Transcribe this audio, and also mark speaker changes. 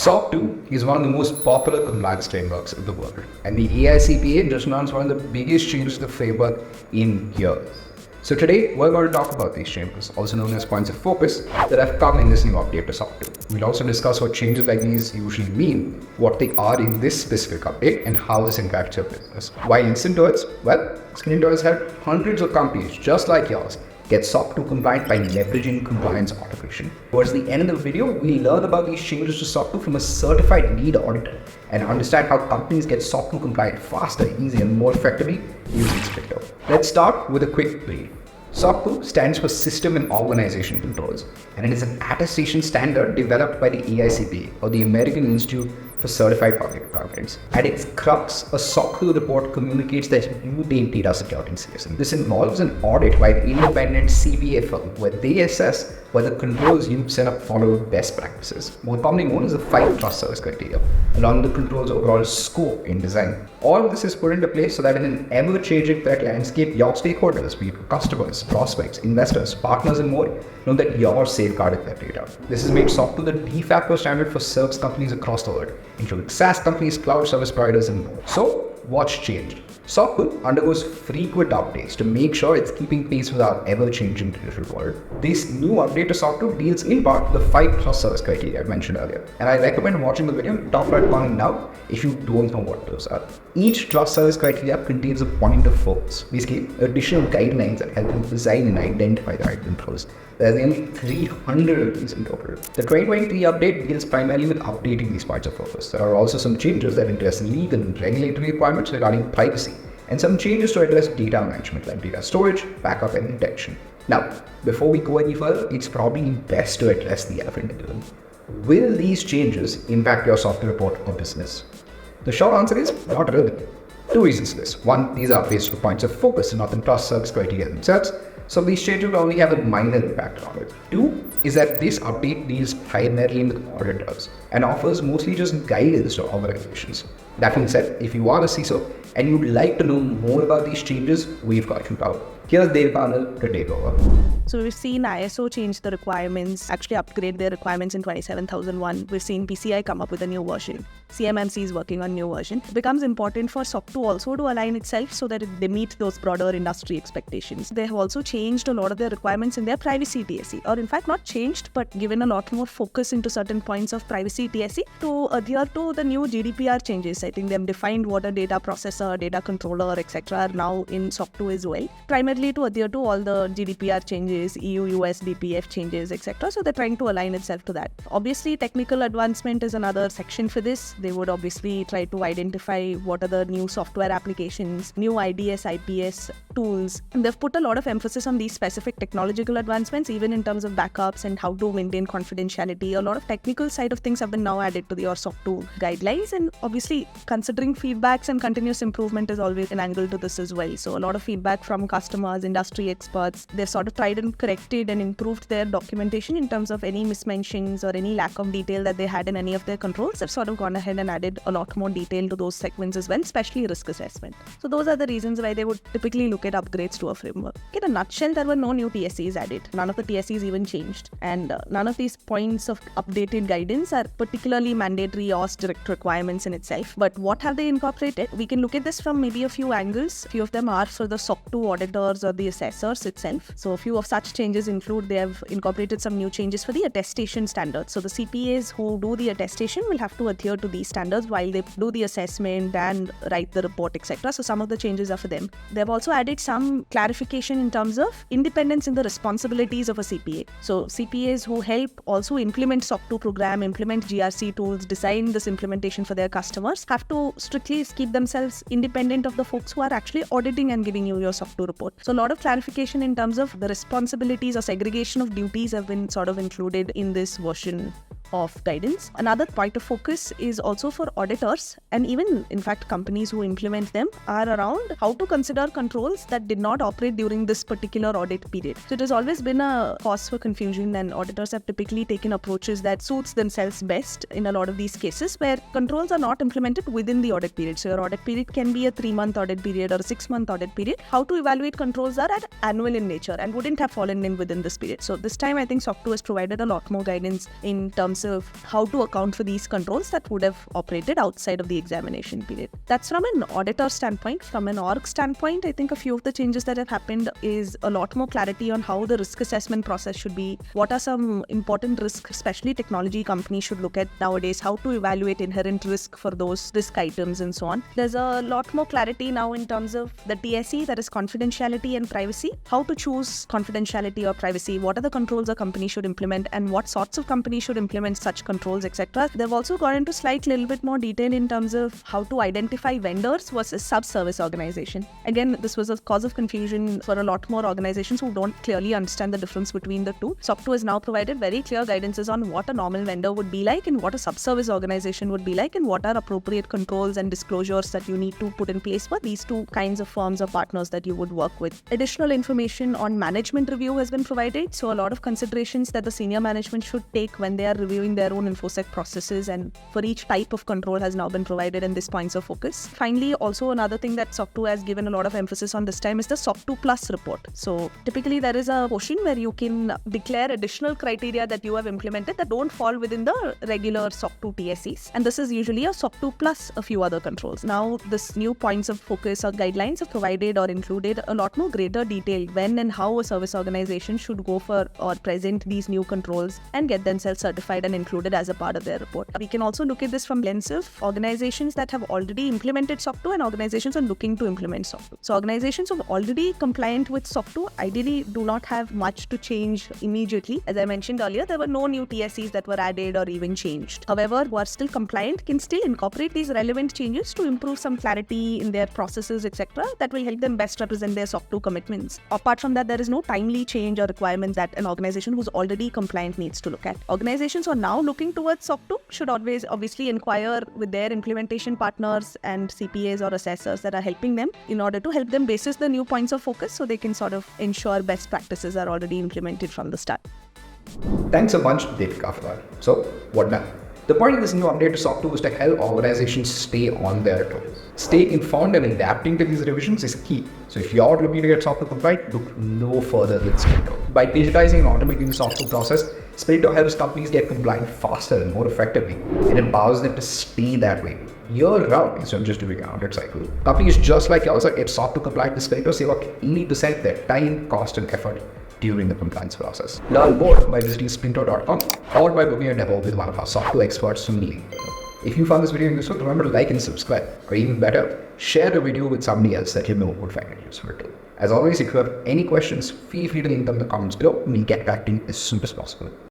Speaker 1: SOC 2 is one of the most popular compliance frameworks in the world, and the AICPA just announced one of the biggest changes to the framework in years. So today, we're going to talk about these changes, also known as points of focus, that have come in this new update to SOC 2. We'll also discuss what changes like these usually mean, what they are in this specific update, and how this impacts your business. While in Sprinto has helped hundreds of companies just like yours get SOC 2 compliant by leveraging compliance automation. Towards the end of the video, we learn about these changes to SOC 2 from a certified lead auditor and understand how companies get SOC 2 compliant faster, easier, and more effectively using Sprinto. Let's start with a quick brief. SOC 2 stands for System and Organization Controls, and it is an attestation standard developed by the AICPA, or the American Institute for Certified Public Accountants. At its crux, a SOC 2 report communicates that you maintain data security and safety. This involves an audit by an independent CPA firm where they assess whether controls you've set up follow best practices, more commonly known as the 5 trust service criteria, along with the control's overall scope in design. All of this is put into place so that in an ever-changing threat landscape, your stakeholders, be it customers, prospects, investors, partners, and more, know that you're safeguarding their data. This has made SOC 2 the de facto standard for service companies across the world, including SaaS companies, cloud service providers, and more. So, what's changed? SOC 2 undergoes frequent updates to make sure it's keeping pace with our ever-changing digital world. This new update to SOC 2 deals in part with the 5 trust service criteria I mentioned earlier, and I recommend watching the video top right corner now if you don't know what those are. Each trust service criteria contains a point of focus, basically additional guidelines that help you design and identify the right controls. There's nearly 300 of these in total. The 2023 update deals primarily with updating these points of focus. There are also some changes that address legal and regulatory requirements regarding privacy, and some changes to address data management like data storage, backup, and detection. Now, before we go any further, it's probably best to address the elephant in the room. Will these changes impact your software report or business? The short answer is not really. 2 reasons for this. 1, these are based on points of focus and not the trust service criteria themselves, so these changes will only have a minor impact on it. 2 is that this update deals primarily with auditors and offers mostly just guidance to organizations. That being said, if you are a CISO and you'd like to know more about these changes, we've got you covered. Here's Dave Panel to take over.
Speaker 2: So we've seen ISO change the requirements, actually upgrade their requirements in 27001. We've seen PCI come up with a new version. CMMC is working on new version. It becomes important for SOC 2 also to align itself so that they meet those broader industry expectations. They have also changed a lot of their requirements in their privacy TSC, or in fact not changed, but given a lot more focus into certain points of privacy TSC to adhere to the new GDPR changes. I think they've defined what a data processor, data controller, etc. are now in SOC 2 as well, primarily to adhere to all the GDPR changes, EU, US, DPF changes, etc. So they're trying to align itself to that. Obviously, technical advancement is another section for this. They would obviously try to identify what are the new software applications, new IDS, IPS tools. And they've put a lot of emphasis on these specific technological advancements, even in terms of backups and how to maintain confidentiality. A lot of technical side of things have been now added to the SOC 2 guidelines. And obviously, considering feedbacks and continuous improvement is always an angle to this as well. So a lot of feedback from customers, industry experts. They've sort of tried and corrected and improved their documentation in terms of any mismentions or any lack of detail that they had in any of their controls. They've sort of gone ahead and added a lot more detail to those segments as well, especially risk assessment. So those are the reasons why they would typically look at upgrades to a framework. In a nutshell, there were no new TSCs added. None of the TSCs even changed. And none of these points of updated guidance are particularly mandatory or strict requirements in itself. But what have they incorporated? We can look at this from maybe a few angles. A few of them are for the SOC 2 auditors or the assessors itself. So a few of such changes include they have incorporated some new changes for the attestation standards. So the CPAs who do the attestation will have to adhere to these standards while they do the assessment and write the report, etc. So some of the changes are for them. They've also added some clarification in terms of independence in the responsibilities of a CPA. So CPAs who help also implement SOC 2 program, implement GRC tools, design this implementation for their customers, have to strictly keep themselves independent of the folks who are actually auditing and giving you your SOC 2 report. So a lot of clarification in terms of the responsibilities or segregation of duties have been sort of included in this version of guidance. Another point of focus is also for auditors, and even in fact companies who implement them are around how to consider controls that did not operate during this particular audit period. So it has always been a cause for confusion, and auditors have typically taken approaches that suits themselves best in a lot of these cases where controls are not implemented within the audit period. So your audit period can be a 3-month audit period or a 6-month audit period. How to evaluate controls are at annual in nature and wouldn't have fallen in within this period. So this time I think SOC 2 has provided a lot more guidance in terms terms of how to account for these controls that would have operated outside of the examination period. That's from an auditor standpoint. From an org standpoint, I think a few of the changes that have happened is a lot more clarity on how the risk assessment process should be. What are some important risks, especially technology companies should look at nowadays, how to evaluate inherent risk for those risk items and so on. There's a lot more clarity now in terms of the TSC, that is confidentiality and privacy, how to choose confidentiality or privacy, what are the controls a company should implement and what sorts of companies should implement such controls, etc. They've also gone into slight little bit more detail in terms of how to identify vendors versus sub-service organization. Again, this was a cause of confusion for a lot more organizations who don't clearly understand the difference between the two. SOC 2 has now provided very clear guidances on what a normal vendor would be like and what a sub-service organization would be like and what are appropriate controls and disclosures that you need to put in place for these two kinds of firms or partners that you would work with. Additional information on management review has been provided, so a lot of considerations that the senior management should take when they are reviewing their own InfoSec processes, and for each type of control has now been provided in this points of focus. Finally, also another thing that SOC 2 has given a lot of emphasis on this time is the SOC 2 Plus report. So typically there is a portion where you can declare additional criteria that you have implemented that don't fall within the regular SOC 2 TSCs, and this is usually a SOC 2 plus a few other controls. Now this new points of focus or guidelines have provided or included a lot more greater detail when and how a service organization should go for or present these new controls and get themselves certified and included as a part of their report. We can also look at this from lens of organizations that have already implemented SOC 2 and organizations are looking to implement SOC 2. So organizations who are already compliant with SOC 2 ideally do not have much to change immediately. As I mentioned earlier, there were no new TSCs that were added or even changed. However, who are still compliant can still incorporate these relevant changes to improve some clarity in their processes, etc. that will help them best represent their SOC 2 commitments. Apart from that, there is no timely change or requirements that an organization who's already compliant needs to look at. Organizations who are now looking towards SOC 2 should always obviously inquire with their implementation partners and CPAs or assessors that are helping them in order to help them basis the new points of focus so they can sort of ensure best practices are already implemented from the start.
Speaker 1: Thanks a bunch, Deepika, for that. So, what now? The point of this new update to SOC 2 is to help organizations stay on their toes. Stay informed and adapting to these revisions is key. So if you're looking to get SOC 2 compliant, look no further than Sprinto. By digitizing and automating the SOC 2 process, Sprinto helps companies get compliant faster and more effectively. It empowers them to stay that way year-round instead of just doing an audit cycle. Companies just like yours get SOC 2 compliant with Sprinto save up 80% of their time, cost, and effort during the compliance process. Learn more by visiting sprinto.com or by booking a demo with one of our SOC 2 experts from the link. If you found this video useful, remember to like and subscribe, or even better, share the video with somebody else that you know would find it useful too. As always, if you have any questions, feel free to leave them in the comments below and we'll get back to you as soon as possible.